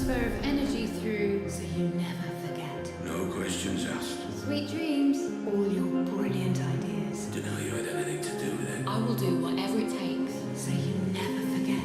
transfer of energy through so you never forget. No questions asked. Sweet dreams. All your brilliant ideas. Didn't know you had anything to do with it. I will do whatever it takes So you never forget.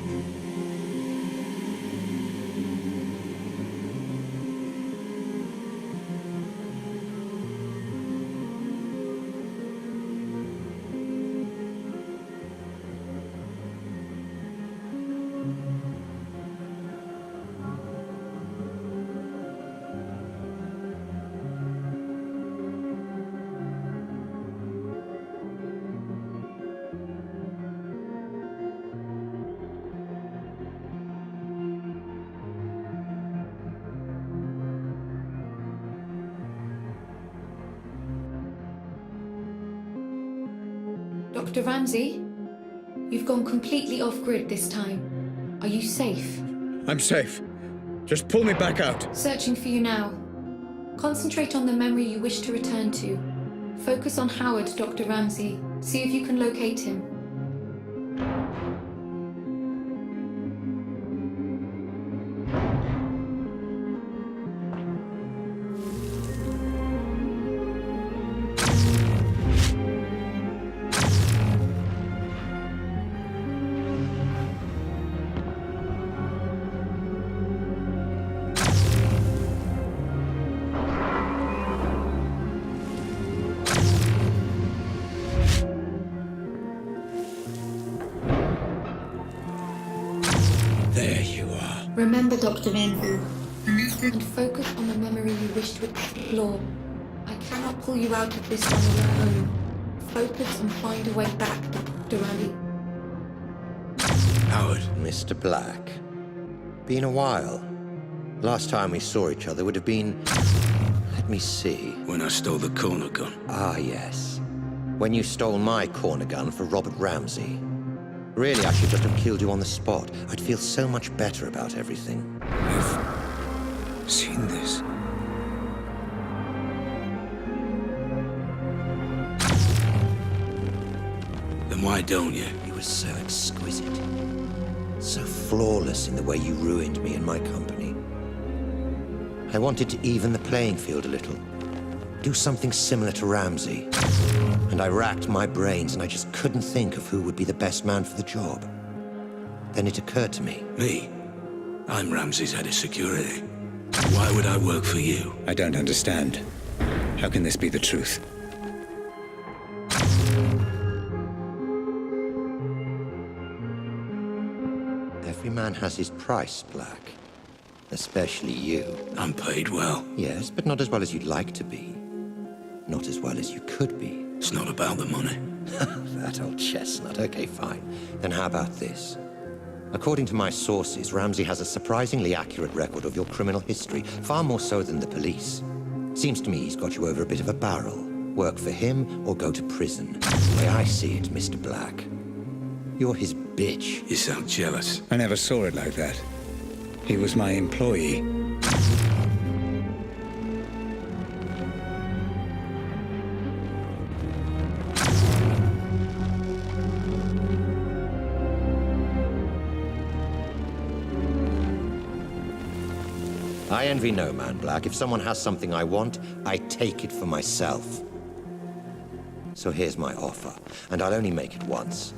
Dr. Ramsey, you've gone completely off-grid this time. Are you safe? I'm safe. Just pull me back out. Searching for you now. Concentrate on the memory you wish to return to. Focus on Howard, Dr. Ramsey. See if you can locate him. There you are. Remember, Dr. Ramsey, and focus on the memory you wish to explore. I cannot pull you out of this one on your own. Focus and find a way back, Dr. Ramsey. Howard. Mr. Black. Been a while. Last time we saw each other would have been... Let me see. When I stole the corner gun. Ah, yes. When you stole my corner gun for Robert Ramsey. Really, I should just have killed you on the spot. I'd feel so much better about everything. I've seen this. Then why don't you? You were so exquisite. So flawless in the way you ruined me and my company. I wanted to even the playing field a little. Do something similar to Ramsey. And I racked my brains and I just couldn't think of who would be the best man for the job. Then it occurred to me. Me? I'm Ramsey's head of security. Why would I work for you? I don't understand. How can this be the truth? Every man has his price, Black. Especially you. I'm paid well. Yes, but not as well as you'd like to be. Not as well as you could be. It's not about the money. That old chestnut. Okay, fine. Then how about this? According to my sources, Ramsey has a surprisingly accurate record of your criminal history, far more so than the police. Seems to me he's got you over a bit of a barrel. Work for him or go to prison. The way I see it, Mr. Black, you're his bitch. You sound jealous. I never saw it like that. He was my employee. I envy no man, Black. If someone has something I want, I take it for myself. So here's my offer, and I'll only make it once.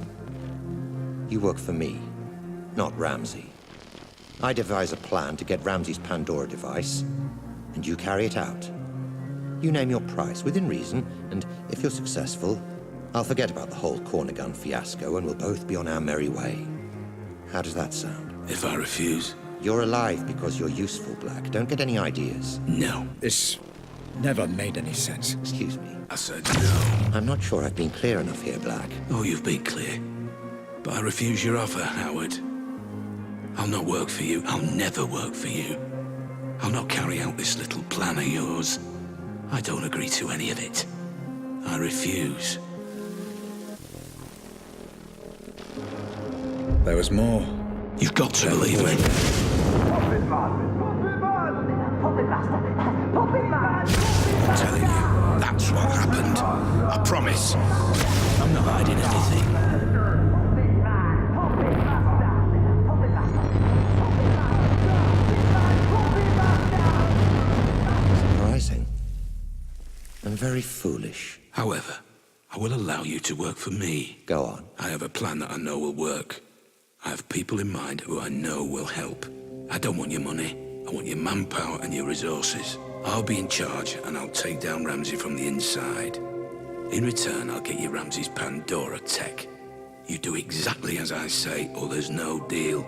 You work for me, not Ramsey. I devise a plan to get Ramsey's Pandora device, and you carry it out. You name your price, within reason, and if you're successful, I'll forget about the whole corner gun fiasco, and we'll both be on our merry way. How does that sound? If I refuse? You're alive because you're useful, Black. Don't get any ideas. No. This never made any sense. Excuse me. I said no. I'm not sure I've been clear enough here, Black. Oh, you've been clear. But I refuse your offer, Howard. I'll not work for you. I'll never work for you. I'll not carry out this little plan of yours. I don't agree to any of it. I refuse. There was more. You've got to believe me. I'm telling you, that's what happened. I promise. I'm not hiding anything. very foolish. However, I will allow you to work for me. Go on. I have a plan that I know will work. I have people in mind who I know will help. I don't want your money. I want your manpower and your resources. I'll be in charge, and I'll take down Ramsey from the inside. In return, I'll get you Ramsey's Pandora tech. You do exactly as I say, or there's no deal.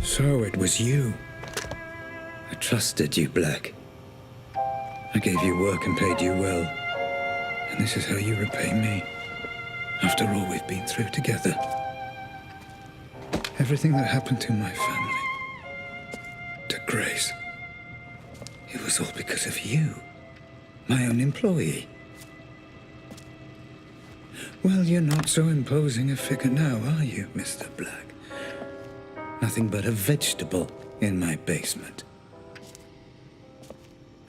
So it was you. I trusted you, Black. I gave you work and paid you well. And this is how you repay me. After all we've been through together. Everything that happened to my family. To Grace. It was all because of you. My own employee. Well, you're not so imposing a figure now, are you, Mr. Black? Nothing but a vegetable in my basement.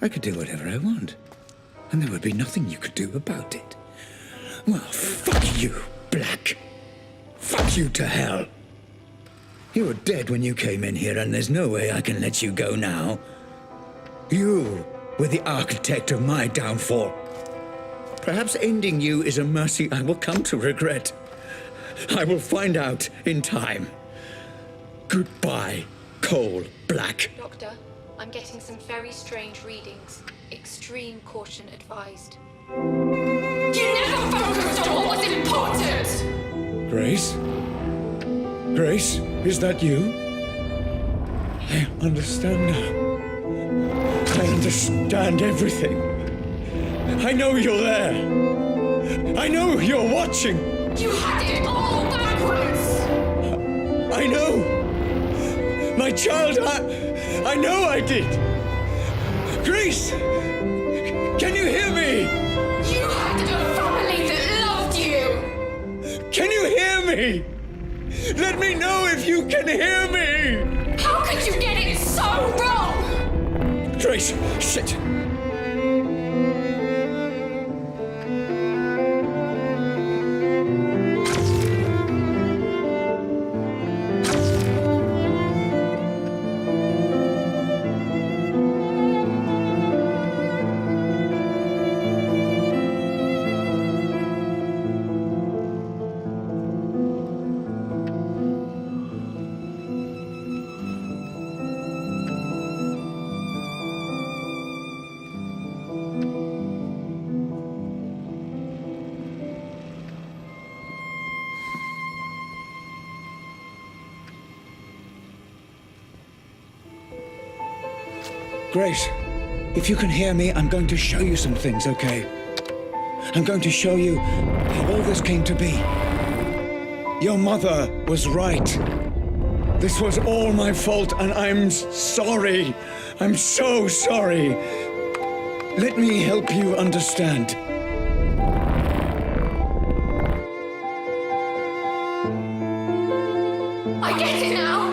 I could do whatever I want, and there would be nothing you could do about it. Well, fuck you, Black. Fuck you to hell. You were dead when you came in here, and there's no way I can let you go now. You were the architect of my downfall. Perhaps ending you is a mercy I will come to regret. I will find out in time. Goodbye, Cole Black. Doctor, I'm getting some very strange readings. Extreme caution advised. You never focused on what was important! Grace? Grace, is that you? I understand now. I understand everything. I know you're there. I know you're watching. You had it all backwards! I know. My child, I know I did. Grace, can you hear me? You had a family that loved you! Can you hear me? Let me know if you can hear me. How could you get it so wrong? Grace, shit. Grace, if you can hear me, I'm going to show you some things, okay? I'm going to show you how all this came to be. Your mother was right. This was all my fault, and I'm sorry. I'm so sorry. Let me help you understand. I get it now!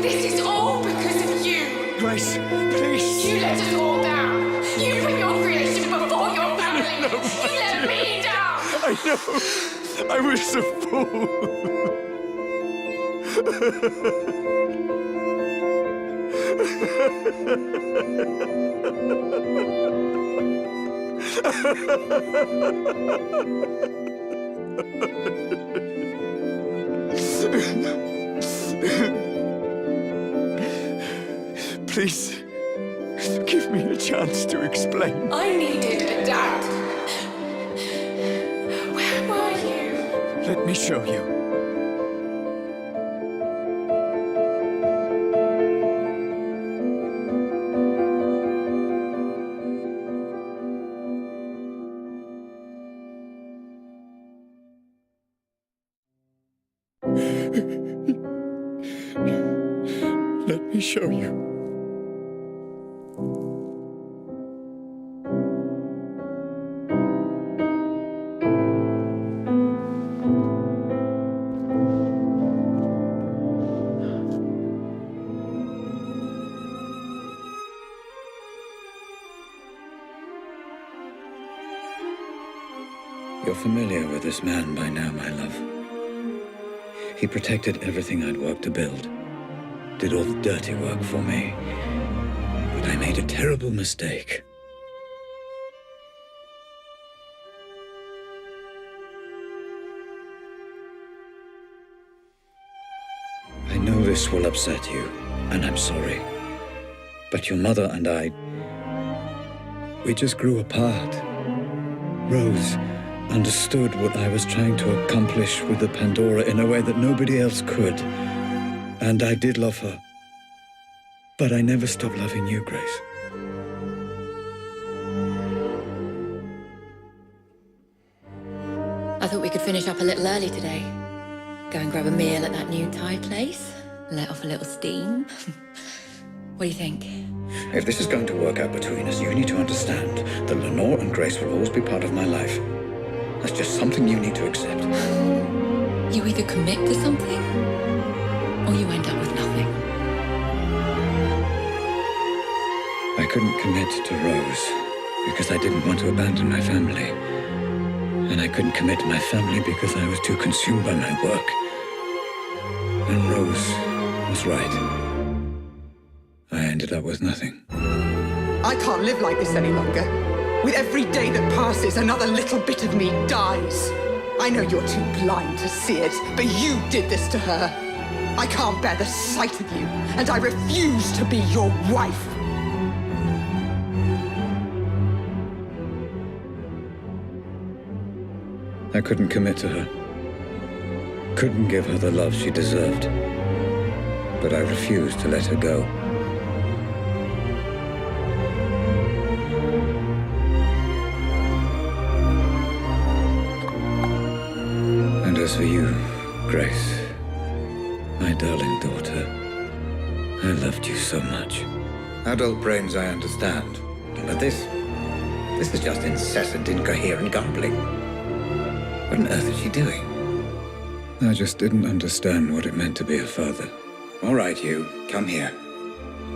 This is all because of you! Grace, please. You let us all down! You put your creation before your family! You let me down! I know. I was a fool. Please, give me a chance to explain. I needed a dad. Where were you? Let me show you. Let me show you. You're familiar with this man by now, my love. He protected everything I'd worked to build. Did all the dirty work for me. But I made a terrible mistake. I know this will upset you, and I'm sorry. But your mother and I, we just grew apart. Rose understood what I was trying to accomplish with the Pandora in a way that nobody else could. And I did love her. But I never stopped loving you, Grace. I thought we could finish up a little early today. Go and grab a meal at that new Thai place. Let off a little steam. What do you think? If this is going to work out between us, you need to understand that Lenore and Grace will always be part of my life. That's just something you need to accept. You either commit to something, or you end up with nothing. I couldn't commit to Rose because I didn't want to abandon my family. And I couldn't commit to my family because I was too consumed by my work. And Rose was right. I ended up with nothing. I can't live like this any longer. With every day that passes, another little bit of me dies. I know you're too blind to see it, but you did this to her. I can't bear the sight of you, and I refuse to be your wife. I couldn't commit to her. Couldn't give her the love she deserved. But I refused to let her go. And as for you, Grace, my darling daughter, I loved you so much. Adult brains I understand, but this is just incessant, incoherent garbling. What on earth is she doing? I just didn't understand what it meant to be a father. All right, you, come here.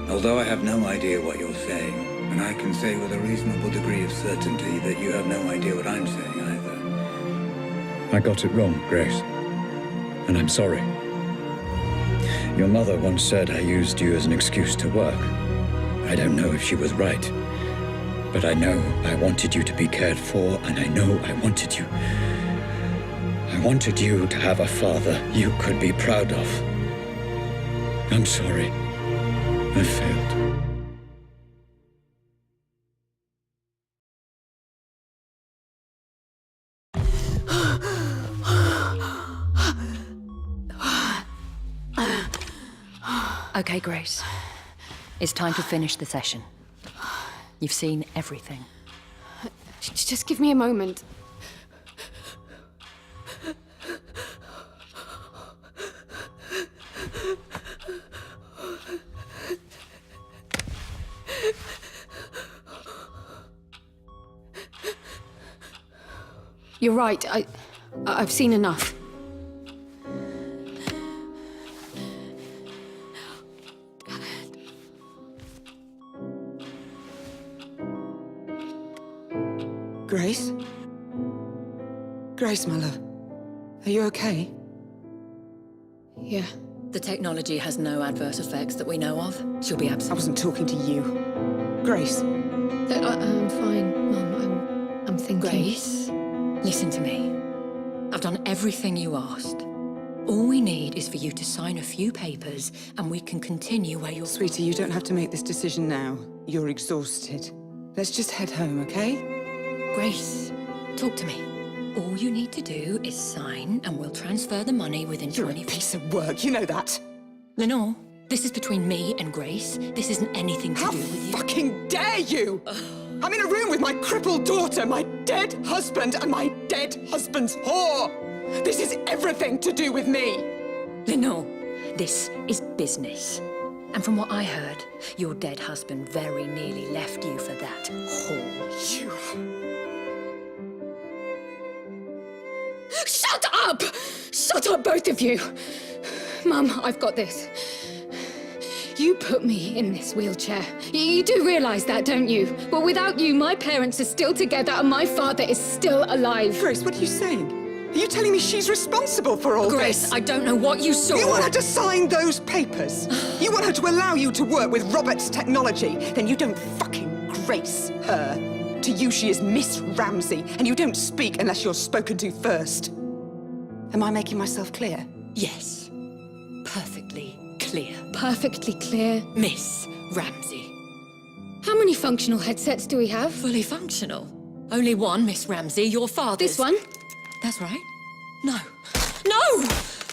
Although I have no idea what you're saying, and I can say with a reasonable degree of certainty that you have no idea what I'm saying either. I got it wrong, Grace. And I'm sorry. Your mother once said I used you as an excuse to work. I don't know if she was right. But I know I wanted you to be cared for, and I know I wanted you. I wanted you to have a father you could be proud of. I'm sorry. I failed. Okay, Grace. It's time to finish the session. You've seen everything. Just give me a moment. You're right. I've seen enough. Grace? Grace, my love. Are you okay? Yeah. The technology has no adverse effects that we know of. She'll be I absent. wasn't talking to you. Grace. I'm fine, Mum. I'm thinking. Grace, listen to me. I've done everything you asked. All we need is for you to sign a few papers and we can continue where you're... Sweetie, you don't have to make this decision now. You're exhausted. Let's just head home, okay? Grace, talk to me. All you need to do is sign and we'll transfer the money within You're 20... a piece of work, you know that. Lenore, this is between me and Grace. This isn't anything to How do with you. fucking dare you! I'm in a room with my crippled daughter, my dead husband, and my dead husband's whore! This is everything to do with me! Lenore, this is business. And from what I heard, your dead husband very nearly left you for that whore. You... Shut up! Shut up, both of you! Mum, I've got this. You put me in this wheelchair. You do realize that, don't you? Well, without you, my parents are still together and my father is still alive. Grace, what are you saying? Are you telling me she's responsible for all Grace, this? I don't know what you saw. You want her to sign those papers? You want her to allow you to work with Robert's technology? Then you don't fucking grace her. To you, she is Miss Ramsey, and you don't speak unless you're spoken to first. Am I making myself clear? Yes. Perfectly clear. Perfectly clear. Miss Ramsey. How many functional headsets do we have? Fully functional. Only one, Miss Ramsey, your father's. This one? That's right. No. No!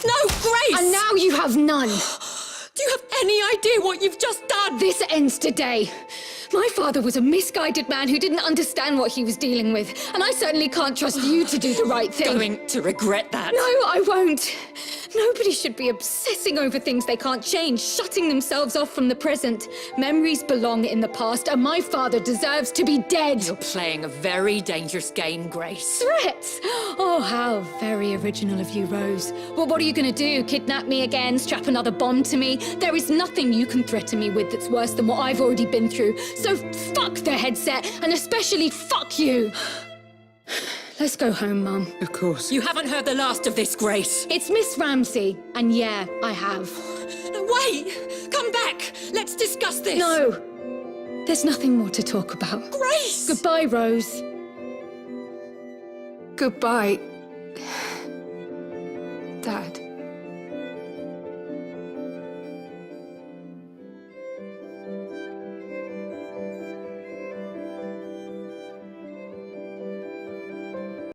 No, Grace! And now you have none. Do you have any idea what you've just done? This ends today. My father was a misguided man who didn't understand what he was dealing with, and I certainly can't trust you to do the right thing. Going to regret that. No, I won't. Nobody should be obsessing over things they can't change, shutting themselves off from the present. Memories belong in the past, and my father deserves to be dead. You're playing a very dangerous game, Grace. Threats? Oh, how very original of you, Rose. Well, what are you going to do? Kidnap me again? Strap another bomb to me? There is nothing you can threaten me with that's worse than what I've already been through. So fuck the headset, and especially fuck you. Let's go home, Mum. Of course. You haven't heard the last of this, Grace. It's Miss Ramsey, and yeah, I have. No, wait! Come back! Let's discuss this! No, there's nothing more to talk about. Grace! Goodbye, Rose. Goodbye, Dad.